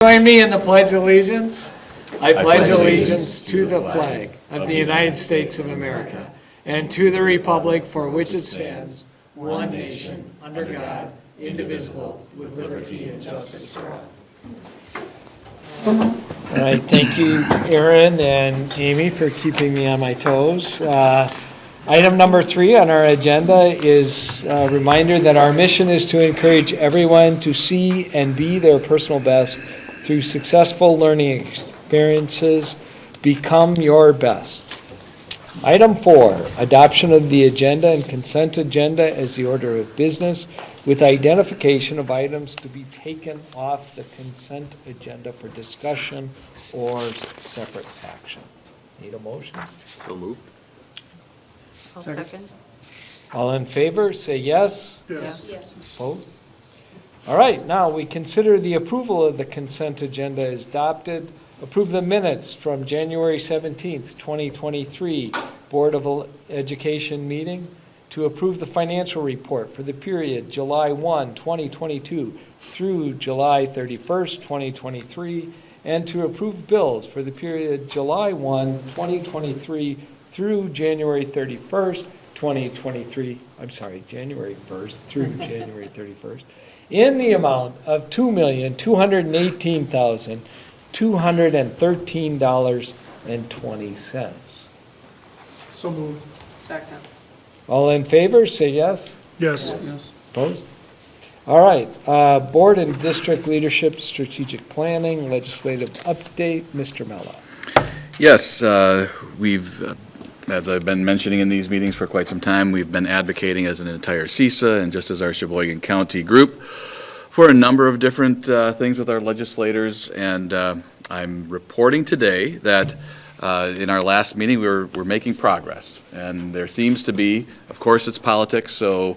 Join me in the Pledge of Allegiance. I pledge allegiance to the flag of the United States of America and to the republic for which it stands, one nation, under God, indivisible, with liberty and justice for all. All right, thank you, Aaron and Amy, for keeping me on my toes. Item number 3 on our agenda is a reminder that our mission is to encourage everyone to see and be their personal best through successful learning experiences. Become your best. Item 4, adoption of the agenda and consent agenda as the order of business, with identification of items to be taken off the consent agenda for discussion or separate action. Need a motion? So moved. I'll second. All in favor, say yes. Yes. Opposed? All right, now we consider the approval of the consent agenda as adopted. Approve the minutes from January 17th, 2023 Board of Education meeting. To approve the financial report for the period July 1, 2022 through July 31st, 2023. And to approve bills for the period July 1, 2023 through January 31st, 2023. I'm sorry, January 1st through January 31st. In the amount of $2,218,213.20. So moved. Second. All in favor, say yes. Yes. Opposed? All right, Board and District Leadership Strategic Planning Legislative Update, Mr. Mello. Yes, we've, as I've been mentioning in these meetings for quite some time, we've been advocating as an entire CISA and just as our Sheboygan County group for a number of different things with our legislators, and I'm reporting today that in our last meeting we're making progress, and there seems to be, of course it's politics, so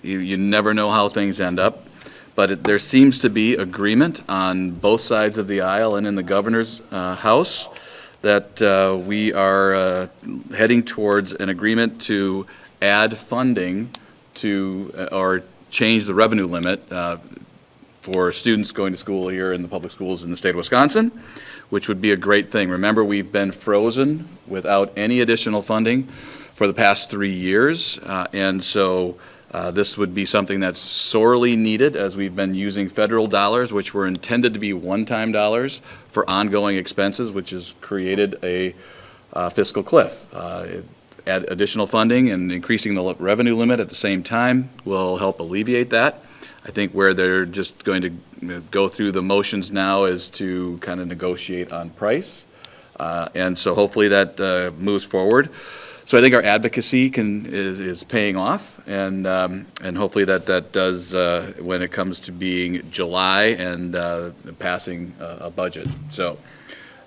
you never know how things end up, but there seems to be agreement on both sides of the aisle and in the governor's house that we are heading towards an agreement to add funding to or change the revenue limit for students going to school here in the public schools in the state of Wisconsin, which would be a great thing. Remember, we've been frozen without any additional funding for the past 3 years, and so this would be something that's sorely needed, as we've been using federal dollars, which were intended to be one-time dollars for ongoing expenses, which has created a fiscal cliff. Add additional funding and increasing the revenue limit at the same time will help alleviate that. I think where they're just going to go through the motions now is to kind of negotiate on price. And so hopefully that moves forward. So I think our advocacy is paying off, and hopefully that does when it comes to being July and passing a budget. So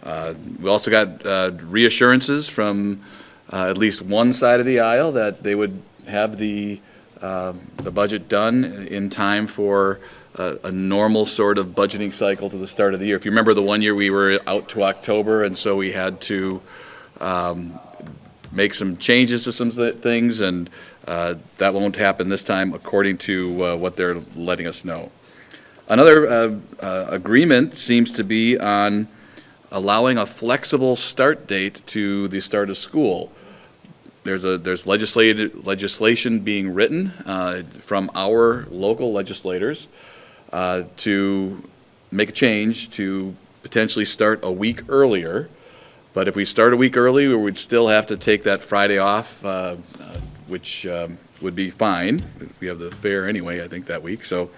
we also got reassurances from at least one side of the aisle that they would have the budget done in time for a normal sort of budgeting cycle to the start of the year. If you remember, the one year we were out to October, and so we had to make some changes to some things, and that won't happen this time according to what they're letting us know. Another agreement seems to be on allowing a flexible start date to the start of school. There's legislation being written from our local legislators to make a change to potentially start a week earlier. But if we start a week early, we would still have to take that Friday off, which would be fine. We have the fair anyway, I think, that week. So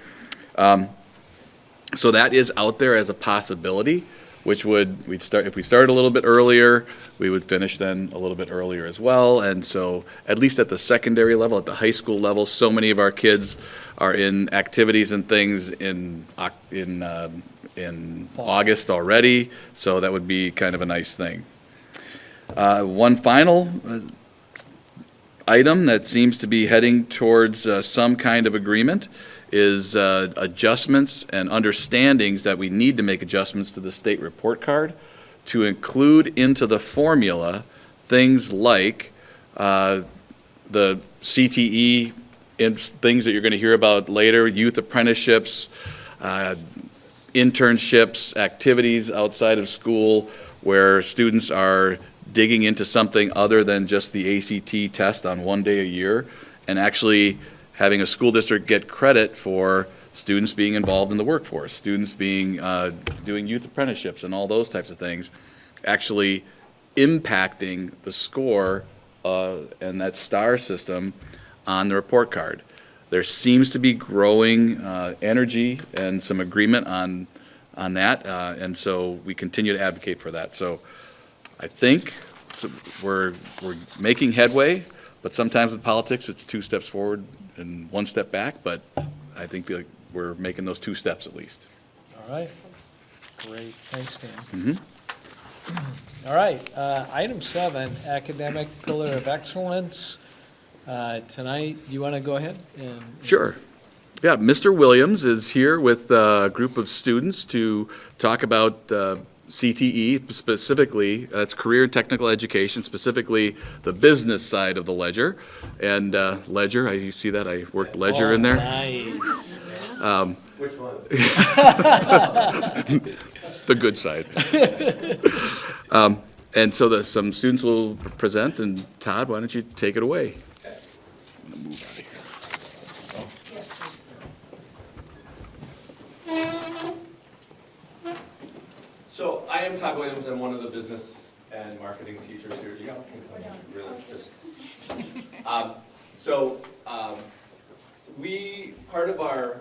that is out there as a possibility, which we'd start, if we started a little bit earlier, we would finish then a little bit earlier as well. And so at least at the secondary level, at the high school level, so many of our kids are in activities and things in August already, so that would be kind of a nice thing. One final item that seems to be heading towards some kind of agreement is adjustments and understandings that we need to make adjustments to the state report card to include into the formula things like the CTE and things that you're going to hear about later, youth apprenticeships, internships, activities outside of school where students are digging into something other than just the ACT test on one day a year, and actually having a school district get credit for students being involved in the workforce, students being doing youth apprenticeships and all those types of things, actually impacting the score and that star system on the report card. There seems to be growing energy and some agreement on that, and so we continue to advocate for that. So I think we're making headway, but sometimes with politics, it's 2 steps forward and 1 step back, but I think we're making those 2 steps at least. All right. Great. Thanks, Dan. All right. Item 7, academic pillar of excellence. Tonight, you want to go ahead? Sure. Yeah, Mr. Williams is here with a group of students to talk about CTE, specifically, that's career and technical education, specifically the business side of the ledger. And ledger, you see that? I worked ledger in there. Nice. Which one? The good side. And so some students will present, and Todd, why don't you take it away? I'm gonna move out of here. So I am Todd Williams. I'm one of the business and marketing teachers here. You got really just. Part of our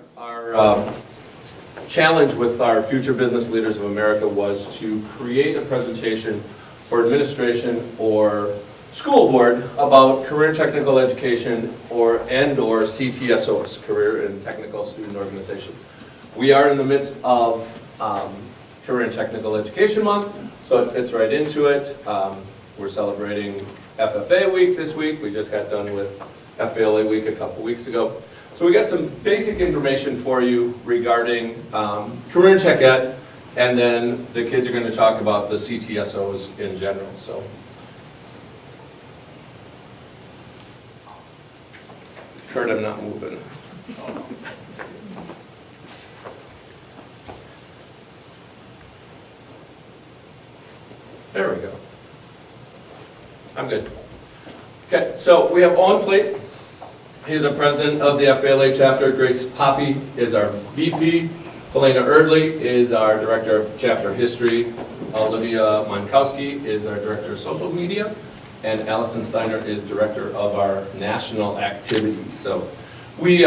challenge with our Future Business Leaders of America was to create a presentation for administration or school board about career and technical education or CTSOs, career and technical student organizations. We are in the midst of Career and Technical Education Month, so it fits right into it. We're celebrating FFA week this week. We just got done with FBLA week a couple weeks ago. So we got some basic information for you regarding career and tech ed, and then the kids are going to talk about the CTSOs in general. So, Kurt, I'm not moving. There we go. I'm good. Okay, so we have Owen Plate. He's the president of the FBLA chapter. Grace Poppy is our VP. Helena Erdley is our director of chapter history. Olivia Monkowski is our director of social media. And Allison Steiner is director of our national activities. So we'll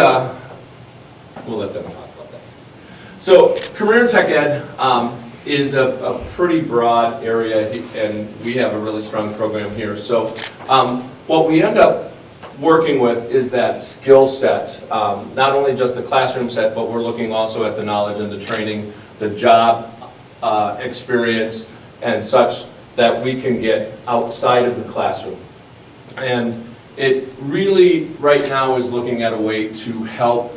let them talk about that. So career and tech ed is a pretty broad area, and we have a really strong program here. So what we end up working with is that skill set, not only just the classroom set, but we're looking also at the knowledge and the training, the job experience, and such that we can get outside of the classroom. And it really, right now, is looking at a way to help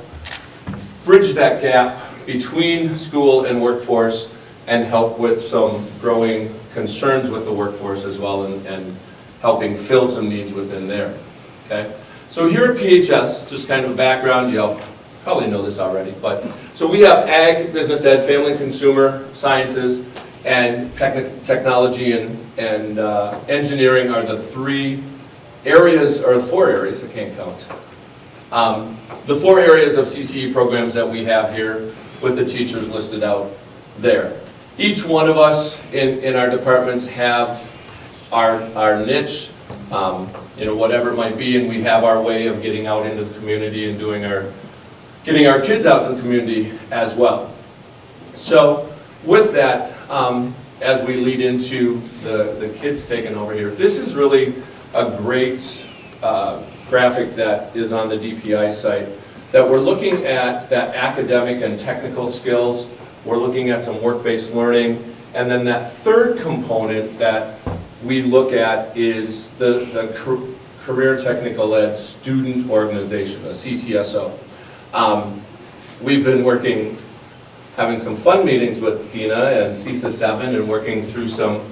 bridge that gap between school and workforce and help with some growing concerns with the workforce as well, and helping fill some needs within there. Okay? So here at PHS, just kind of a background, you'll probably know this already, but so we have ag, business ed, family and consumer sciences, and technology and engineering are the 3 areas, or 4 areas, I can't count. The 4 areas of CTE programs that we have here with the teachers listed out there. Each one of us in our departments have our niche, whatever it might be, and we have our way of getting out into the community and getting our kids out in the community as well. So with that, as we lead into the kids taking over here, this is really a great graphic that is on the DPI site, that we're looking at that academic and technical skills, we're looking at some work-based learning, and then that third component that we look at is the Career Technical Ed Student Organization, a CTSO. We've been having some fun meetings with Dina and CISA 7 and working through some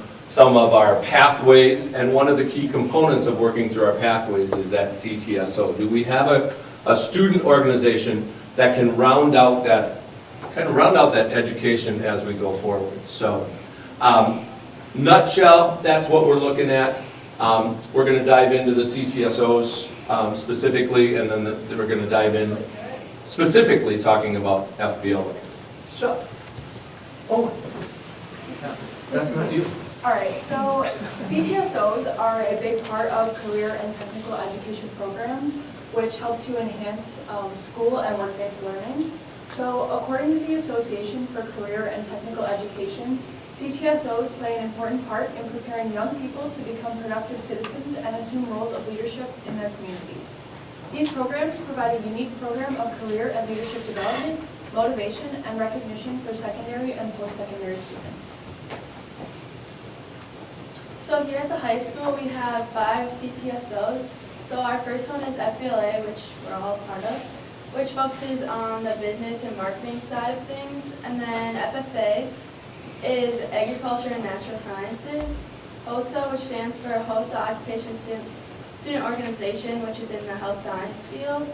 of our pathways, and one of the key components of working through our pathways is that CTSO. Do we have a student organization that can round out kind of round out that education as we go forward. So, nutshell, that's what we're looking at. We're going to dive into the CTSOs specifically, and then we're going to dive in specifically talking about FBLA. So, that's not you. All right, so CTSOs are a big part of career and technical education programs, which help to enhance school and work-based learning. So according to the Association for Career and Technical Education, CTSOs play an important part in preparing young people to become productive citizens and assume roles of leadership in their communities. These programs provide a unique program of career and leadership development, motivation, and recognition for secondary and post-secondary students. So here at the high school, we have 5 CTSOs. So our first one is FBLA, which we're all a part of, which focuses on the business and marketing side of things. And then FFA is Agriculture and Natural Sciences. HOSA, which stands for HOSA Occupation Student Organization, which is in the health science field.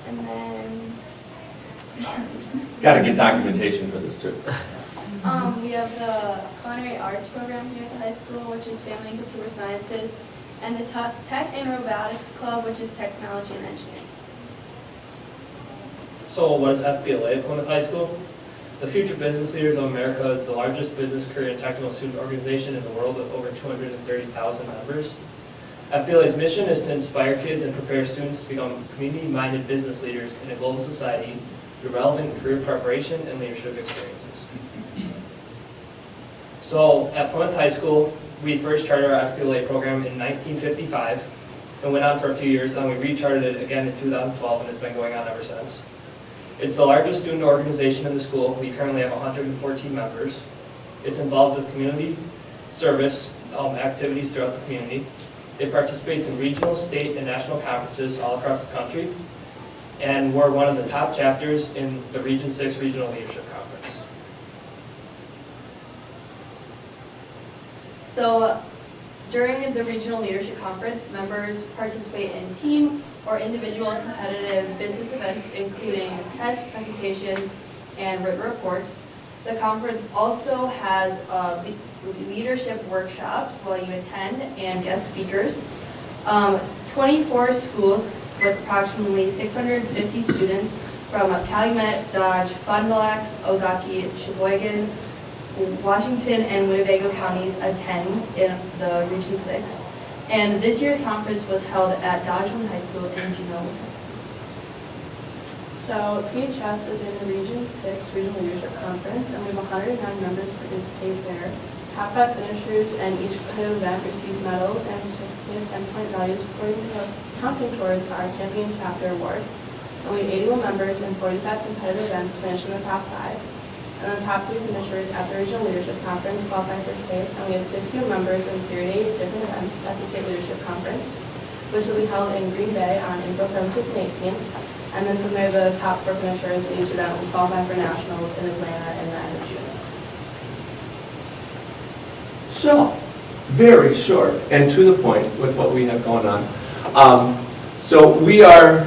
And then Got to get documentation for this too. we have the Culinary Arts program here at the high school, which is Family and Consumer Sciences, and the Tech and Robotics Club, which is Technology and Engineering. So what is FBLA at Plymouth High School? The Future Business Leaders of America is the largest business, career, and technical student organization in the world with over 230,000 members. FBLA's mission is to inspire kids and prepare students to become community-minded business leaders in a global society through relevant career preparation and leadership experiences. So at Plymouth High School, we first chartered our FBLA program in 1955 and went on for a few years, and we rechartered it again in 2012, and it's been going on ever since. It's the largest student organization in the school. We currently have 114 members. It's involved with community service activities throughout the community. It participates in regional, state, and national conferences all across the country. And we're one of the top chapters in the Region 6 Regional Leadership Conference. So during the Regional Leadership Conference, members participate in team or individual competitive business events, including tests, presentations, and written reports. The conference also has leadership workshops while you attend and guest speakers. 24 schools with approximately 650 students from Calumet, Dodge, Fond du Lac, Ozaukee, Sheboygan, Washington, and Winnebago counties attend in the Region 6. And this year's conference was held at Dodgeland High School in Juneau, Wisconsin. So PHS is in the Region 6 Regional Leadership Conference, and we have 109 members participate there. Top 5 finishers and each competitive event receive medals and certificates and point values counting towards our champion chapter award. And we have 81 members and 45 competitive events finish in the top 5. And the top 3 finishers at the Regional Leadership Conference qualify for state, and we had 61 members in 38 different events at the State Leadership Conference, which will be held in Green Bay on April 17th and 18th. And then from there, the top 4 finishers in each event will qualify for nationals in Atlanta in the end of June. So, very short and to the point with what we have going on. So we are,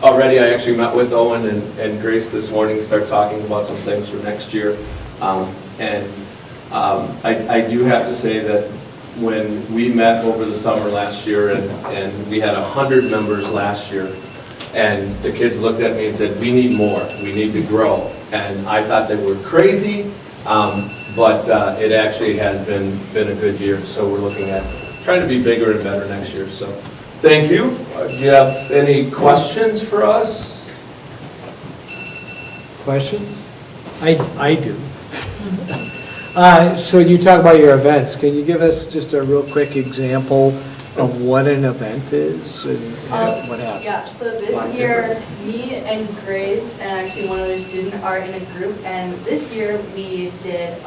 already I actually met with Owen and Grace this morning, start talking about some things for next year. I do have to say that when we met over the summer last year and we had 100 members last year, and the kids looked at me and said, we need more, we need to grow. And I thought they were crazy, but it actually has been a good year. So we're looking at trying to be bigger and better next year. So thank you. Do you have any questions for us? Questions? I do. So you talk about your events. Can you give us just a real quick example of what an event is and what happens? Yeah, so this year, me and Grace and actually one other student are in a group, and this year we did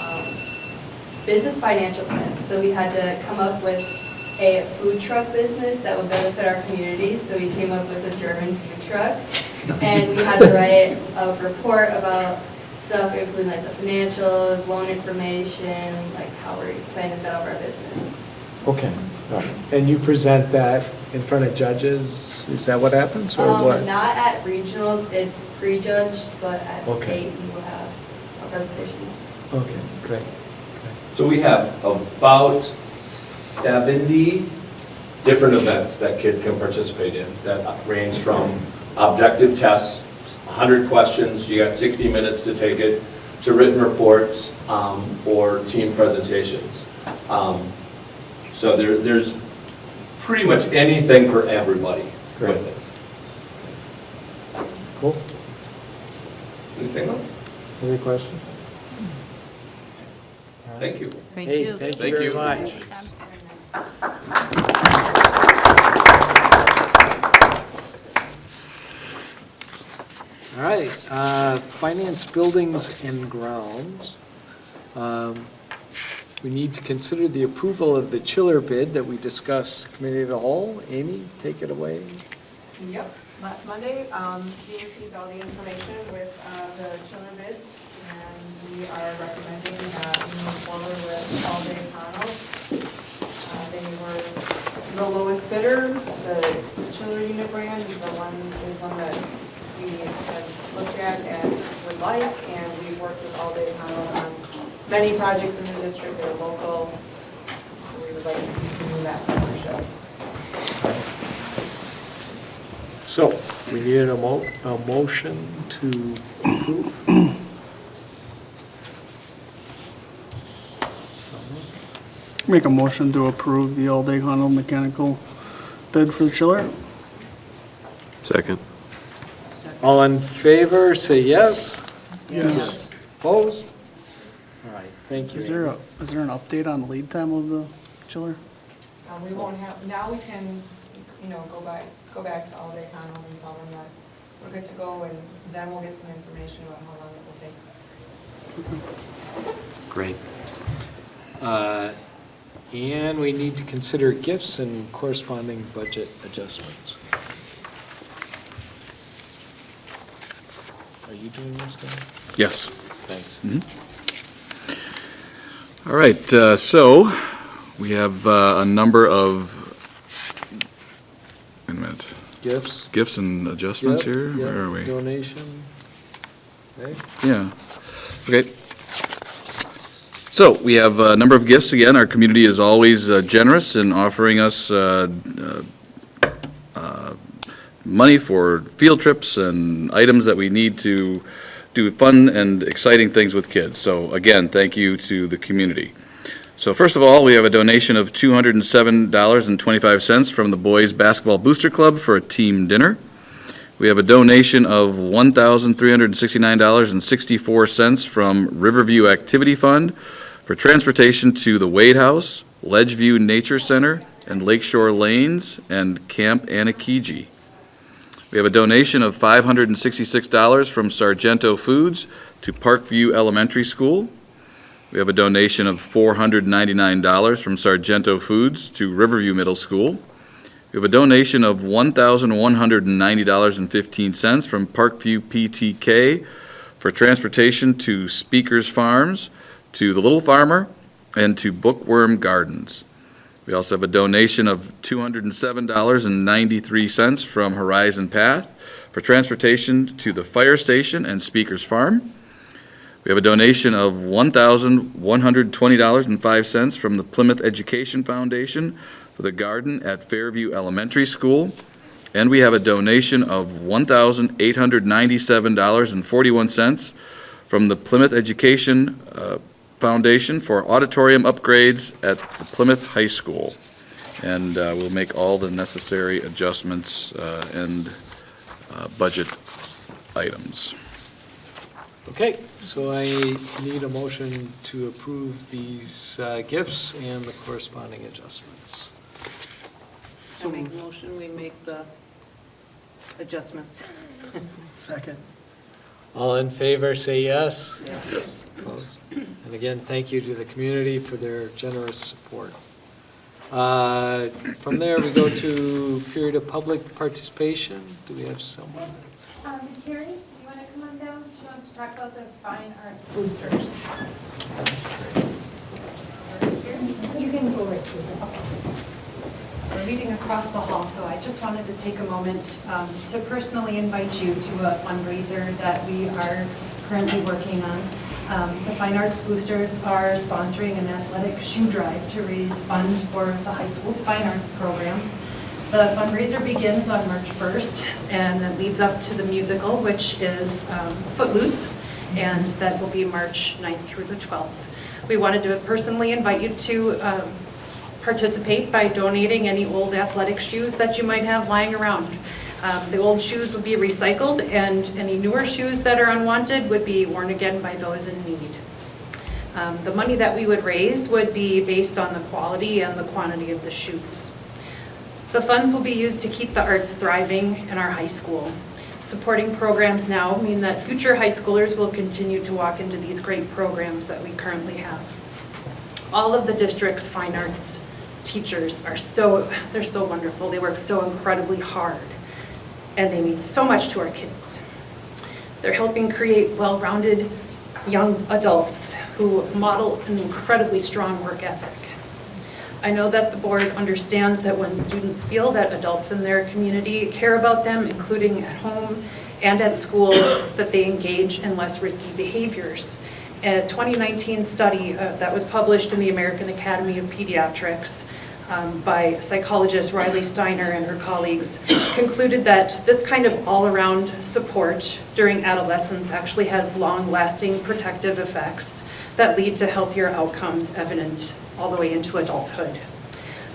business financial plans. So we had to come up with a food truck business that would benefit our community, so we came up with a German food truck. And we had to write a report about stuff including like the financials, loan information, like how we're planning to set up our business. Okay, all right. And you present that in front of judges? Is that what happens, or what? Not at regionals, it's pre-judged, but at Okay. state, you will have a presentation. Okay, great. So we have about 70 different events that kids can participate in that range from objective tests, 100 questions, you got 60 minutes to take it, to written reports or team presentations. So there's pretty much anything for everybody Great. with this. Cool. Anything else? Any questions? Thank you. Hey, thank you very much. All right, finance, buildings, and grounds. We need to consider the approval of the chiller bid that we discussed, committee of the whole. Amy, take it away. Yep, last Monday, we received all the information with the chiller bids, and we are recommending that we move forward with All Day Panels. They were the lowest bidder. The chiller unit brand is the one that we have looked at and would like, and we've worked with All Day Panel on many projects in the district. They're local, so we would like to continue that partnership. So, we need a motion to approve. Make a motion to approve the all-day Hondo mechanical bid for the chiller. Second. All in favor, say yes. Yes. Opposed? All right, thank you. Is there an update on the lead time of the chiller? We won't have, now we can, go back to All Day Panel and tell them that we're good to go, and then we'll get some information about how long it will take. Great. And we need to consider gifts and corresponding budget adjustments. Are you doing this, Dan? Yes. Thanks. All right, so we have a number of, wait a minute, Gifts? gifts and adjustments Yep, here? yep. Where are we? Donation? Okay. Yeah, okay. So we have a number of gifts again. Our community is always generous in offering us money for field trips and items that we need to do fun and exciting things with kids. So again, thank you to the community. So first of all, we have a donation of $207.25 from the Boys Basketball Booster Club for a team dinner. We have a donation of $1,369.64 from Riverview Activity Fund for transportation to the Wade House, Ledgeview Nature Center, and Lakeshore Lanes, and Camp Anakiji. We have a donation of $566 from Sargento Foods to Parkview Elementary School. We have a donation of $499 from Sargento Foods to Riverview Middle School. We have a donation of $1,190.15 from Parkview PTK for transportation to Speakers Farms, to the Little Farmer, and to Bookworm Gardens. We also have a donation of $207.93 from Horizon Path for transportation to the fire station and Speakers Farm. We have a donation of $1,120.05 from the Plymouth Education Foundation for the garden at Fairview Elementary School. And we have a donation of $1,897.41 from the Plymouth Education Foundation for auditorium upgrades at the Plymouth High School. And we'll make all the necessary adjustments and budget items. Okay, so I need a motion to approve these gifts and the corresponding adjustments. I make a motion, we make the adjustments. Second. All in favor, say yes. Yes. Opposed? And again, thank you to the community for their generous support. From there, we go to period of public participation. Do we have someone? Terry, you want to come on down? She wants to talk about the fine arts boosters. You can go right to it. leading across the hall, so I just wanted to take a moment to personally invite you to a fundraiser that we are currently working on. The Fine Arts Boosters are sponsoring an athletic shoe drive to raise funds for the high school's fine arts programs. The fundraiser begins on March 1st and then leads up to the musical, which is Footloose, and that will be March 9th through the 12th. We wanted to personally invite you to participate by donating any old athletic shoes that you might have lying around. The old shoes would be recycled, and any newer shoes that are unwanted would be worn again by those in need. The money that we would raise would be based on the quality and the quantity of the shoes. The funds will be used to keep the arts thriving in our high school. Supporting programs now mean that future high schoolers will continue to walk into these great programs that we currently have. All of the district's fine arts teachers are they're so wonderful. They work so incredibly hard, and they mean so much to our kids. They're helping create well-rounded young adults who model an incredibly strong work ethic. I know that the board understands that when students feel that adults in their community care about them, including at home and at school, that they engage in less risky behaviors. A 2019 study that was published in the American Academy of Pediatrics by psychologist Riley Steiner and her colleagues concluded that this kind of all-around support during adolescence actually has long-lasting protective effects that lead to healthier outcomes evident all the way into adulthood.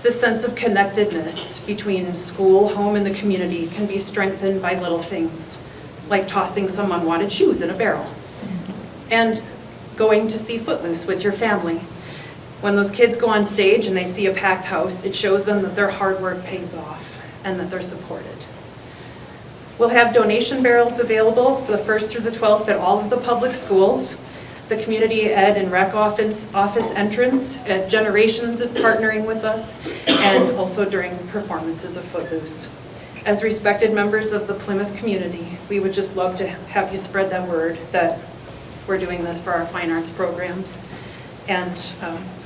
This sense of connectedness between school, home, and the community can be strengthened by little things, like tossing some unwanted shoes in a barrel, and going to see Footloose with your family. When those kids go on stage and they see a packed house, it shows them that their hard work pays off and that they're supported. We'll have donation barrels available for the 1st through the 12th at all of the public schools. The Community Ed and Rec office entrance at Generations is partnering with us, and also during performances of Footloose. As respected members of the Plymouth community, we would just love to have you spread that word that we're doing this for our fine arts programs. And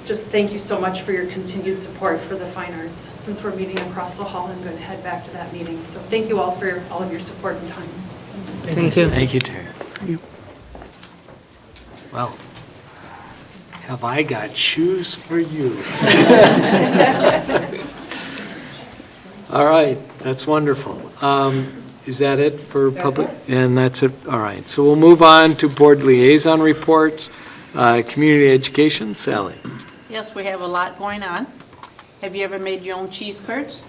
just thank you so much for your continued support for the fine arts. Since we're meeting across the hall, I'm going to head back to that meeting. So thank you all for all of your support and time. Thank you. Thank you, Terry. Well, have I got shoes for you? All right, that's wonderful. Is that it for public? And that's it, all right. So we'll move on to board liaison reports. Community education, Sally. Yes, we have a lot going on. Have you ever made your own cheese curds?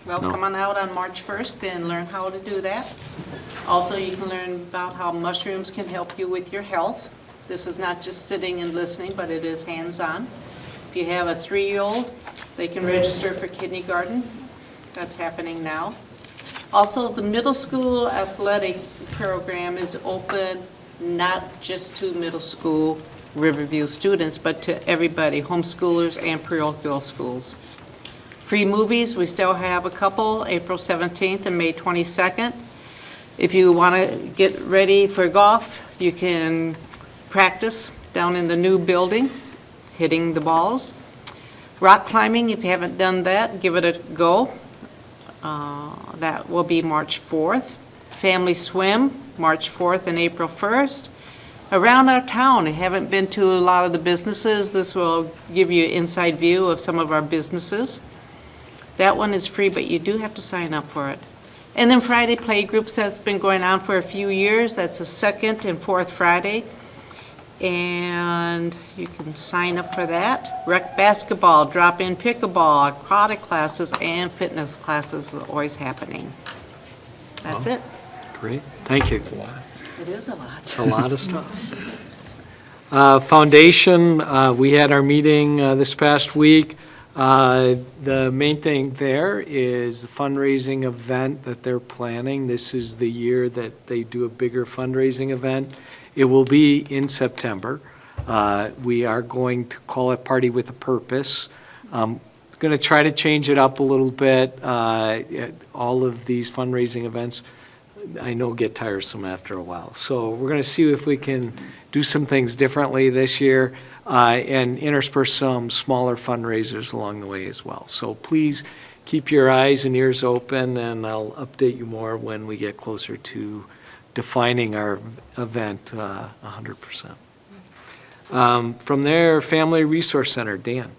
Well, No. come on out on March 1st and learn how to do that. Also, you can learn about how mushrooms can help you with your health. This is not just sitting and listening, but it is hands-on. If you have a 3-year-old, they can register for kindergarten. That's happening now. Also, the middle school athletic program is open not just to middle school Riverview students, but to everybody, homeschoolers and parochial schools. Free movies, we still have a couple, April 17th and May 22nd. If you want to get ready for golf, you can practice down in the new building, hitting the balls. Rock climbing, if you haven't done that, give it a go. That will be March 4th. Family swim, March 4th and April 1st. Around our town, I haven't been to a lot of the businesses. This will give you an inside view of some of our businesses. That one is free, but you do have to sign up for it. And then Friday play groups, that's been going on for a few years. That's the 2nd and 4th Friday. And you can sign up for that. Rec basketball, drop-in pickleball, aquatic classes, and fitness classes are always happening. That's it. Great, thank you. It is a lot. It's a lot of stuff. Foundation, we had our meeting this past week. The main thing there is the fundraising event that they're planning. This is the year that they do a bigger fundraising event. It will be in September. We are going to call it Party with a Purpose. Going to try to change it up a little bit. All of these fundraising events, I know, get tiresome after a while. So we're going to see if we can do some things differently this year and intersperse some smaller fundraisers along the way as well. So please keep your eyes and ears open, and I'll update you more when we get closer to defining our event 100%. From there, Family Resource Center, Dan.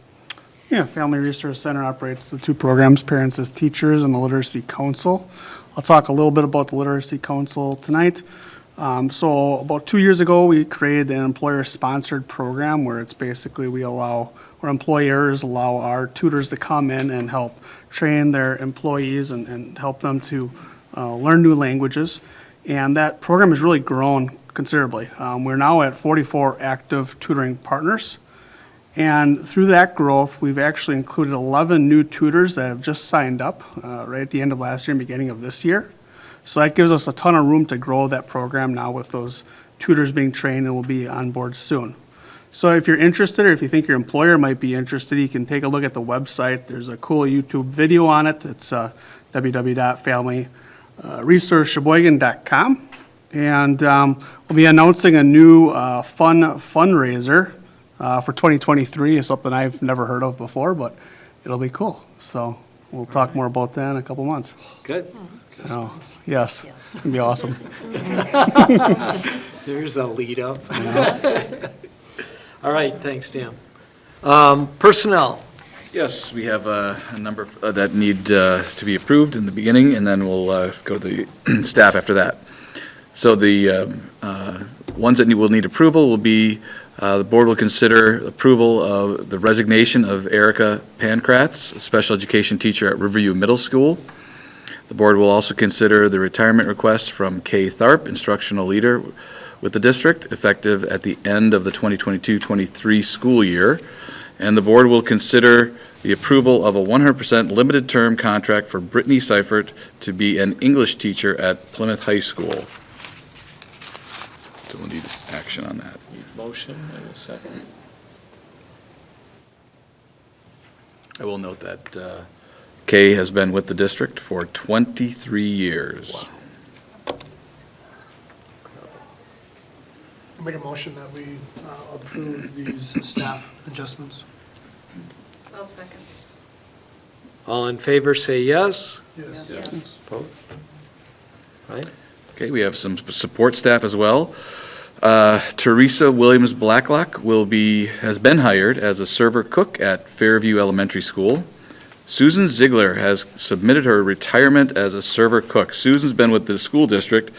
Yeah, Family Resource Center operates the two programs, Parents as Teachers and the Literacy Council. I'll talk a little bit about the Literacy Council tonight. So about 2 years ago, we created an employer-sponsored program where it's basically where employers allow our tutors to come in and help train their employees and help them to learn new languages. And that program has really grown considerably. We're now at 44 active tutoring partners. And through that growth, we've actually included 11 new tutors that have just signed up right at the end of last year and beginning of this year. So that gives us a ton of room to grow that program now with those tutors being trained and will be on board soon. So if you're interested, or if you think your employer might be interested, you can take a look at the website. There's a cool YouTube video on it. It's www.familyresourcesheboygan.com. And we'll be announcing a new fundraiser for 2023. It's something I've never heard of before, but it'll be cool. So we'll talk more about that in a couple months. Good. So, yes, it's gonna be awesome. There's a lead up. All right, thanks, Dan. Personnel. Yes, we have a number that need to be approved in the beginning, and then we'll go to the staff after that. So the ones that will need approval will be, the board will consider approval of the resignation of Erica Pankratz, a special education teacher at Riverview Middle School. The board will also consider the retirement request from Kay Tharp, instructional leader with the district, effective at the end of the 2022-23 school year. And the board will consider the approval of a 100% limited term contract for Brittany Seifert to be an English teacher at Plymouth High School. So we'll need action on that. Motion and a second. I will note that Kay has been with the district for 23 years. Make a motion that we approve these staff adjustments. I'll second. All in favor, say yes. Yes. Opposed? Right? Okay, we have some support staff as well. Teresa Williams Blacklock has been hired as a server cook at Fairview Elementary School. Susan Ziegler has submitted her retirement as a server cook. Susan's been with the school district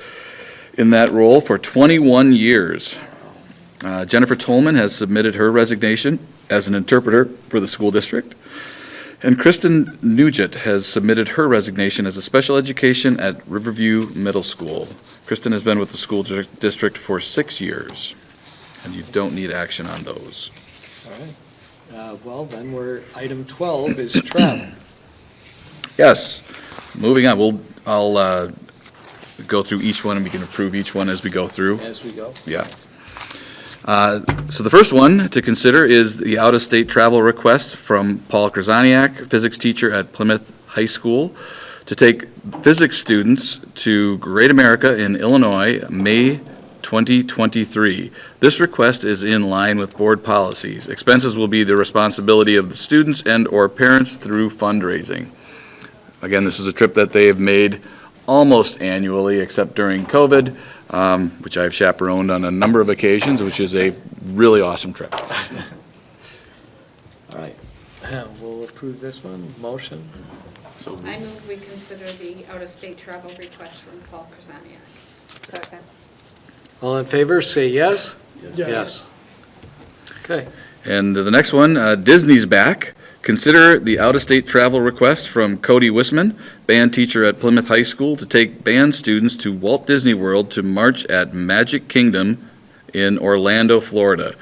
in that role for 21 years. Jennifer Tolman has submitted her resignation as an interpreter for the school district. And Kristen Nugent has submitted her resignation as a special education at Riverview Middle School. Kristen has been with the school district for 6 years, and you don't need action on those. All right. Well, then item 12 is travel. Yes, moving on, I'll go through each one, and we can approve each one as we go through. As we go. Yeah. So the first one to consider is the out-of-state travel request from Paul Krasaniak, physics teacher at Plymouth High School, to take physics students to Great America in Illinois, May 2023. This request is in line with board policies. Expenses will be the responsibility of the students and/or parents through fundraising. Again, this is a trip that they have made almost annually, except during COVID, which I've chaperoned on a number of occasions, which is a really awesome trip. All right. We'll approve this one. Motion. I move we consider the out-of-state travel request from Paul Krasaniak. Second. All in favor, say yes. Yes. Okay. And the next one, Disney's back. Consider the out-of-state travel request from Cody Wisman, band teacher at Plymouth High School, to take band students to Walt Disney World to march at Magic Kingdom in Orlando, Florida.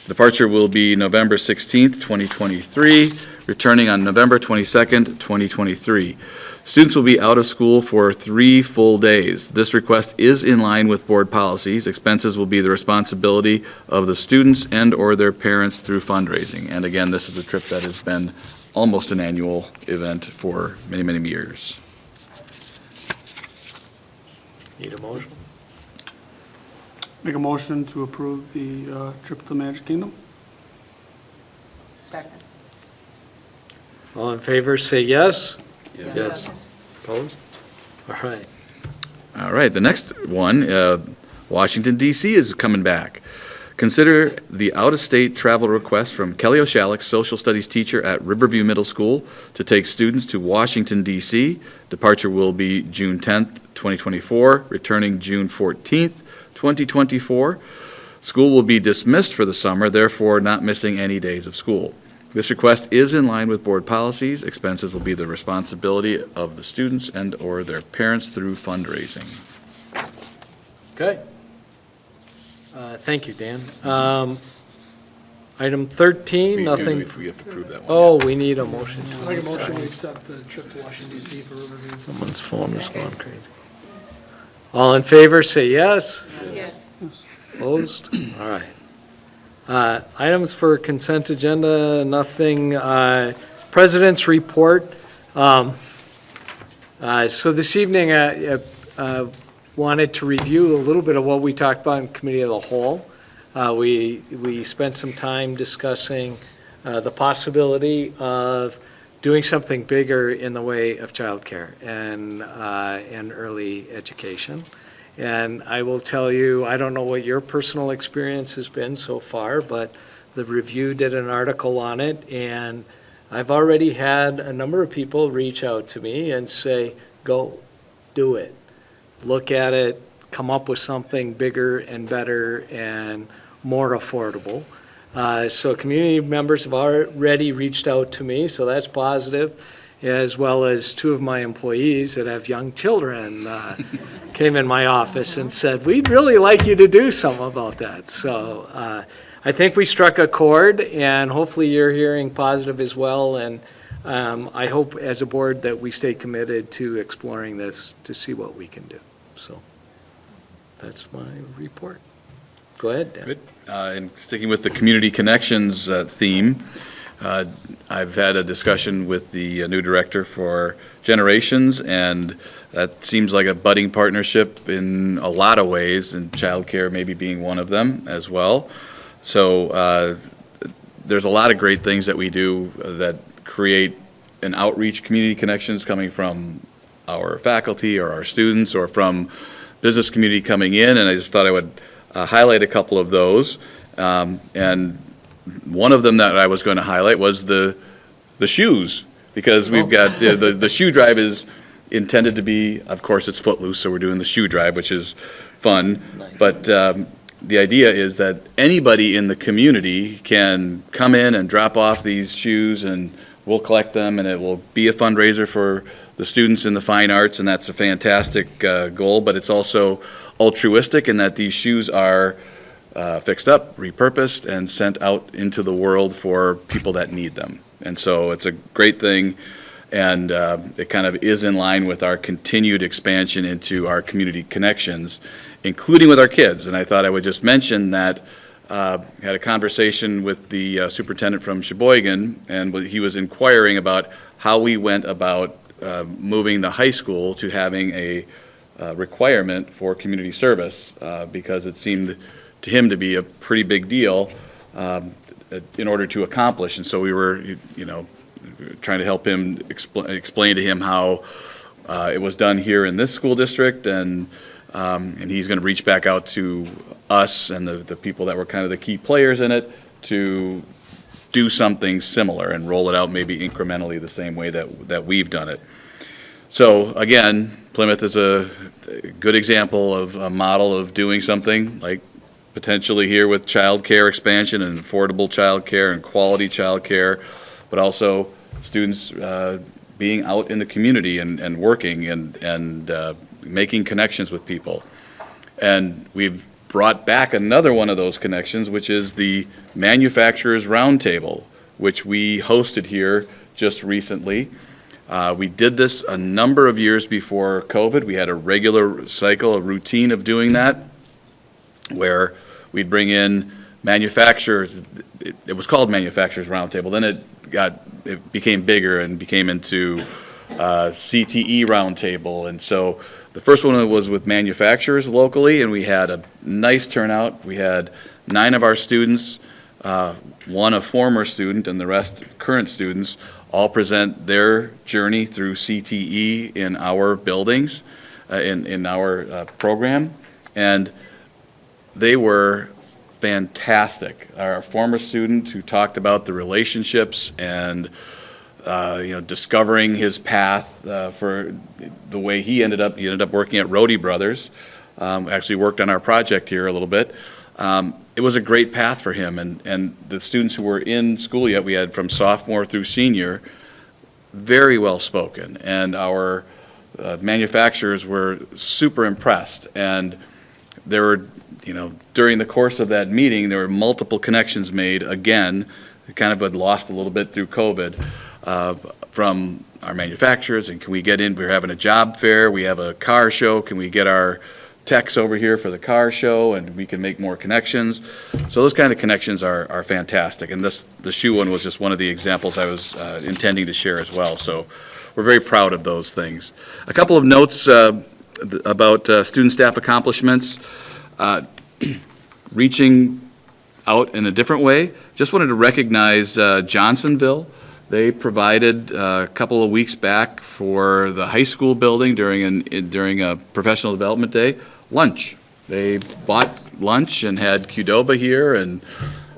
Departure will be November 16th, 2023, returning on November 22nd, 2023. Students will be out of school for 3 full days. This request is in line with board policies. Expenses will be the responsibility of the students and/or their parents through fundraising. And again, this is a trip that has been almost an annual event for many, many years. Need a motion? Make a motion to approve the trip to Magic Kingdom. Second. All in favor, say yes. Yes. Opposed? All right. All right, the next one, Washington DC is coming back. Consider the out-of-state travel request from Kelly O'Shalik, social studies teacher at Riverview Middle School, to take students to Washington DC. Departure will be June 10th, 2024, returning June 14th, 2024. School will be dismissed for the summer, therefore not missing any days of school. This request is in line with board policies. Expenses will be the responsibility of the students and/or their parents through fundraising. Okay. Thank you, Dan. Item 13, nothing. We have to prove that one. Oh, we need a motion. I make a motion to accept the trip to Washington DC for Riverview. Someone's phone is going crazy. All in favor, say yes. Yes. Opposed? All right. Items for consent agenda, nothing. President's report. So this evening, I wanted to review a little bit of what we talked about in Committee of the Whole. We spent some time discussing the possibility of doing something bigger in the way of childcare and early education. And I will tell you, I don't know what your personal experience has been so far, but the Review did an article on it, and I've already had a number of people reach out to me and say, go, do it. Look at it, come up with something bigger and better and more affordable. So community members have already reached out to me, so that's positive, as well as two of my employees that have young children came in my office and said, we'd really like you to do something about that. So I think we struck a chord, and hopefully you're hearing positive as well. And I hope as a board that we stay committed to exploring this to see what we can do. So that's my report. Go ahead, Dan. Good. And sticking with the community connections theme, I've had a discussion with the new director for Generations, and that seems like a budding partnership in a lot of ways, and childcare maybe being one of them as well. So there's a lot of great things that we do that create an outreach, community connections coming from our faculty or our students or from business community coming in, and I just thought I would highlight a couple of those. And one of them that I was going to highlight was the shoes, because we've got the shoe drive is intended to be, of course, it's Footloose, so we're doing the shoe drive, which is fun. Nice. But the idea is that anybody in the community can come in and drop off these shoes, and we'll collect them, and it will be a fundraiser for the students in the fine arts, and that's a fantastic goal. But it's also altruistic in that these shoes are fixed up, repurposed, and sent out into the world for people that need them. And so it's a great thing, and it kind of is in line with our continued expansion into our community connections, including with our kids. And I thought I would just mention that I had a conversation with the superintendent from Sheboygan, and he was inquiring about how we went about moving the high school to having a requirement for community service, because it seemed to him to be a pretty big deal in order to accomplish. And so we were, trying to help him explain to him how it was done here in this school district, and he's going to reach back out to us and the people that were kind of the key players in it to do something similar and roll it out maybe incrementally the same way that we've done it. So again, Plymouth is a good example of a model of doing something like potentially here with childcare expansion and affordable childcare and quality childcare, but also students being out in the community and working and making connections with people. And we've brought back another one of those connections, which is the Manufacturers Roundtable, which we hosted here just recently. We did this a number of years before COVID. We had a regular cycle, a routine of doing that, where we'd bring in manufacturers. It was called Manufacturers Roundtable. Then it became bigger and became into CTE Roundtable. And so the first one was with manufacturers locally, and we had a nice turnout. We had 9 of our students one a former student and the rest current students, all present their journey through CTE in our buildings, in our program, and they were fantastic. Our former student who talked about the relationships and discovering his path for the way he ended up working at Rohde Brothers, actually worked on our project here a little bit. It was a great path for him, and the students who were in school yet, we had from sophomore through senior, very well spoken, and our manufacturers were super impressed. And there were, during the course of that meeting, there were multiple connections made, again, kind of had lost a little bit through COVID, from our manufacturers, and can we get in, we're having a job fair, we have a car show, can we get our techs over here for the car show, and we can make more connections. So those kind of connections are fantastic, and the shoe one was just one of the examples I was intending to share as well. So we're very proud of those things. A couple of notes about student staff accomplishments. Reaching out in a different way, just wanted to recognize Johnsonville. They provided a couple of weeks back for the high school building during a professional development day, lunch. They bought lunch and had Qdoba here, and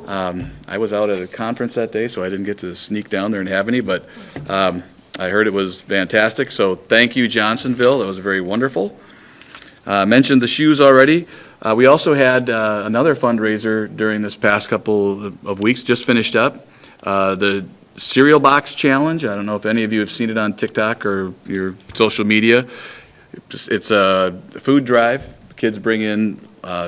I was out at a conference that day, so I didn't get to sneak down there and have any, but I heard it was fantastic, so thank you, Johnsonville. It was very wonderful. Mentioned the shoes already. We also had another fundraiser during this past couple of weeks, just finished up. The Cereal Box Challenge. I don't know if any of you have seen it on TikTok or your social media. It's a food drive. Kids bring in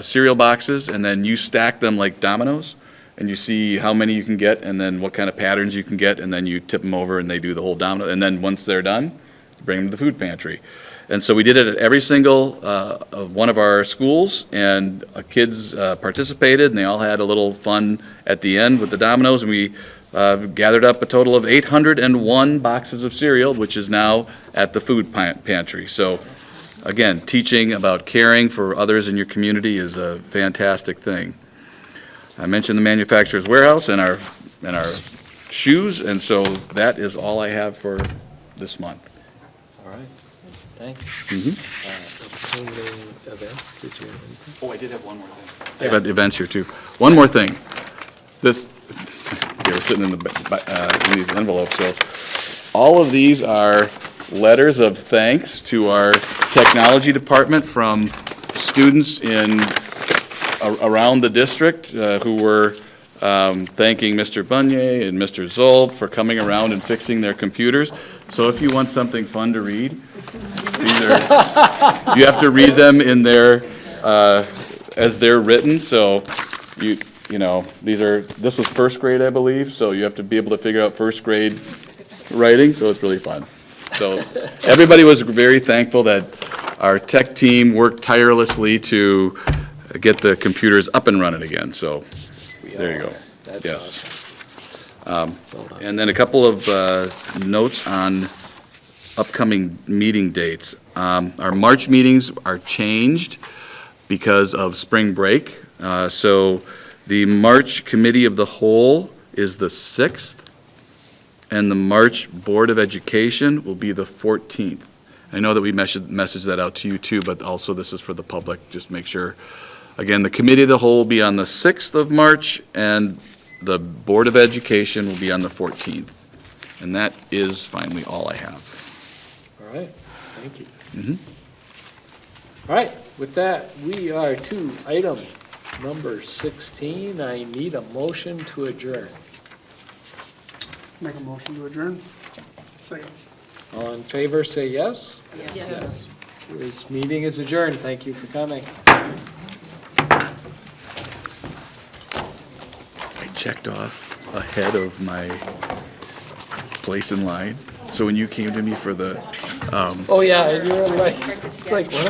cereal boxes, and then you stack them like dominoes, and you see how many you can get, and then what kind of patterns you can get, and then you tip them over, and they do the whole domino. And then once they're done, you bring them to the food pantry. And so we did it at every single one of our schools, and kids participated, and they all had a little fun at the end with the dominoes, and we gathered up a total of 801 boxes of cereal, which is now at the food pantry. So again, teaching about caring for others in your community is a fantastic thing. I mentioned the manufacturer's warehouse and our shoes, and so that is all I have for this month. All right, thanks. Upcoming events, did you have anything? Oh, I did have one more thing. I have events here too. One more thing. They were sitting in these envelopes. So all of these are letters of thanks to our technology department from students around the district who were thanking Mr. Bunye and Mr. Zolb for coming around and fixing their computers. So if you want something fun to read, you have to read them in their as they're written. So this was first grade, I believe, so you have to be able to figure out first grade writing, so it's really fun. So everybody was very thankful that our tech team worked tirelessly to get the computers up and running again, so there you go. That's yes. And then a couple of notes on upcoming meeting dates. Our March meetings are changed because of spring break, so the March Committee of the Whole is the 6th, and the March Board of Education will be the 14th. I know that we messaged that out to you too, but also this is for the public, just make sure. Again, the Committee of the Whole will be on the 6th of March, and the Board of Education will be on the 14th. And that is finally all I have. All right, thank you. All right, with that, we are to item number 16. I need a motion to adjourn. Make a motion to adjourn. Second. All in favor, say yes. Yes. This meeting is adjourned. Thank you for coming. I checked off ahead of my place in line, so when you came to me for the Oh, yeah, and you were like, it's like, what